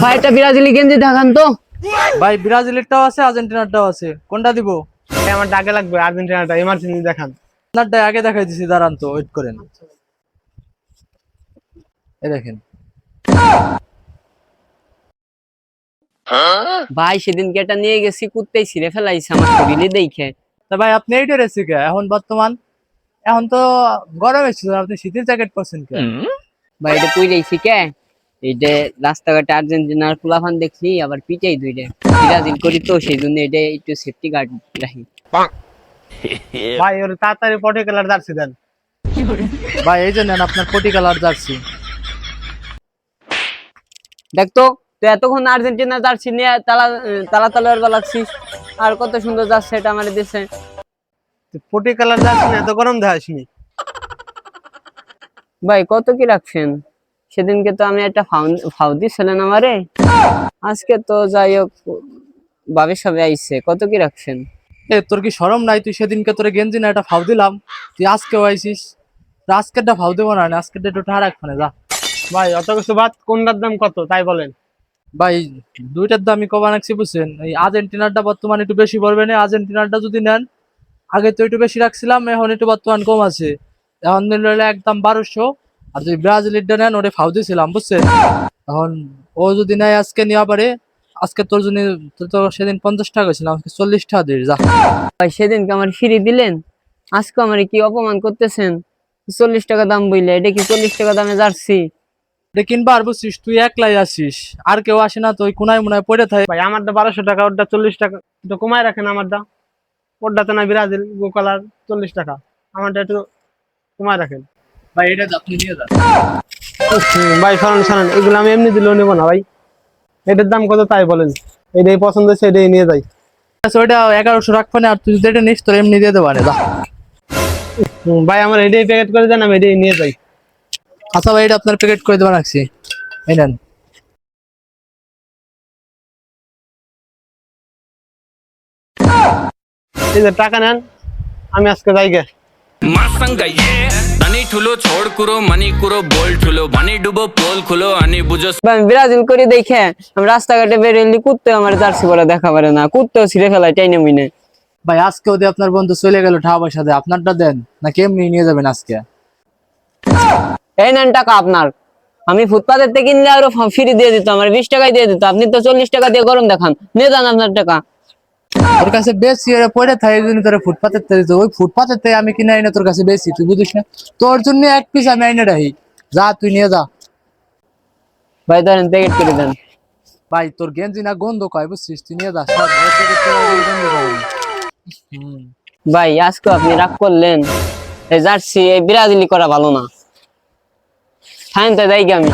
ভাই এটা ব্রাজিলি গেঞ্জি দেখান তো। ভাই ব্রাজিলেরটাও আছে আর্জেন্টিনারটাও আছে, কোনটা দিব? আমার ডাকে লাগবে আর্জেন্টিনাটা, এমার্জেন্সি দেখান। আপনারটা আগে দেখাই দিছি, দাঁড়ান তো, ওয়েট করেন। এই দেখেন ভাই সেদিনকে এটা নিয়ে গেছি, কুত্তেই ছিঁড়ে ফেলাইছে আমার শরীরে দেখে। তা ভাই আপনি এইটা রেসি কে এখন বর্তমান? এখন তো গরমের সিজন, আপনি শীতের জ্যাকেট পরছেন কে? ভাই এটা কই যাইছি কে, এইটা রাস্তাঘাটে আর্জেন্টিনার ফুলাফান দেখছি আবার পিটাই দুইটা ব্রাজিল করি তো, সেই জন্য এটা একটু সেফটি গার্ড রাখি। ভাই ওর তাড়াতাড়ি পটে কালার জার্সি দেন। ভাই এই যে নেন আপনার কোটি কালার জার্সি। দেখতো তুই এতক্ষণ আর্জেন্টিনা জার্সি নিয়ে তালা তালা তালার লাগছিস, আর কত সুন্দর জার্সি এটা আমার দেশে। পটি কালার জার্সি না, এত গরম দেখাসনি। ভাই কত কি রাখছেন? সেদিনকে তো আমি একটা ফাউ দিছিলেন আমারে, আজকে তো যাই হোক ভাবে সবে আইছে, কত কি রাখছেন? এ তোর কি শরম নাই? তুই সেদিনকে তোরে গেঞ্জি না একটা ফাউ দিলাম, তুই আজকেও আইছিস। আজকেরটা ফাউ দেবো না, আজকেরটা একটু ঠাড়া রাখবে যা। ভাই অত কিছু বাদ, কোনটার দাম কত তাই বলেন। ভাই দুইটার দামই কম রাখছি বুঝছেন। এই আর্জেন্টিনারটা বর্তমানে একটু বেশি পড়বে না, আর্জেন্টিনারটা যদি নেন, আগে তো একটু বেশি রাখছিলাম, এখন একটু বর্তমান কম আছে। এখন নিলে একদম 1200। আর যদি ব্রাজিলিয়ানটা নেন, ওটা ফাউ দিয়েছিলাম বুঝছেন। এখন ও যদি নেয় আজকে নেওয়া পারে, আজকে তোর জন্য তোর তো সেদিন 50 টাকা ছিল, আজকে 40 টাকা দিস যা। ভাই সেদিনকে আমার ফিরি দিলেন, আজকে আমার কি অপমান করতেছেন? 40 টাকা দাম বইলে, এটা কি 40 টাকা দামে জার্সি? এটা কিনবা আর বুঝছিস, তুই একলাই আসিস, আর কেউ আসে না, তো ওই কোনায় মোনায় পড়ে থাকে। ভাই আমারটা 1200 টাকা, ওরটা 40 টাকা, একটু কমায় রাখেন আমারটা। ওরটা তো না ব্রাজিল গো কালার 40 টাকা, আমারটা একটু কমায় রাখেন। ভাই এটা আপনি নিয়ে যান। ভাই শোনেন শোনেন, এগুলো আমি এমনি দিলেও নেবো না ভাই। এটার দাম কত তাই বলেন, এটাই পছন্দ হচ্ছে এটাই নিয়ে যাই। আচ্ছা ওইটা 1100 রাখবো না, আর তুই যদি এটা নিস তোর এমনি দিয়ে দেবো না যা। ভাই আমার এটাই প্যাকেট করে দেন, আমি এটাই নিয়ে যাই। আচ্ছা ভাই এটা আপনার প্যাকেট করে দেবো রাখছি, এই নেন। এই যে টাকা নেন, আমি আজকে যাই গে। मासंग ये तनी ठुलो छोड़ कुरो मनी कुरो बोल ठुलो मनी डुबो पोल खुलो अनि बुझो। ভাই আমি ব্রাজিল করি দেখে আমি রাস্তাঘাটে বেরোলি কুত্তে আমার জার্সি পরা দেখা পারে না, কুত্তেও ছিঁড়ে ফেলায় টাইনে মুইনে। ভাই আজকে ওদের আপনার বন্ধু চলে গেল টাকা পয়সা দেয়, আপনারটা দেন না কেমনি নিয়ে যাবেন আজকে? এই নেন টাকা আপনার, আমি ফুটপাতের থেকে কিনলে আরো ফ্রি দিয়ে দিত, আমার 20 টাকায় দিয়ে দিত, আপনি তো 40 টাকা দিয়ে গরম দেখান, নিয়ে যান আপনার টাকা। তোর কাছে বেশি ওরা পড়ে থাকে, এই জন্য তোরা ফুটপাতের থেকে দিত। ওই ফুটপাতের থেকে আমি কিনে আইনা তোর কাছে বেশি, তুই বুঝিস না? তোর জন্য এক পিস আমি আইনে রাখি, যা তুই নিয়ে যা। ভাই ধরেন প্যাকেট করে দেন। ভাই তোর গেঞ্জি না গন্ধ কয় বুঝছিস, তুই নিয়ে যা সব, ওর থেকে তোর গন্ধ কয়। ভাই আজকে আপনি রাগ করলেন, এই জার্সি এই ব্রাজিলি করা ভালো না, ফাইন তো যাই আমি।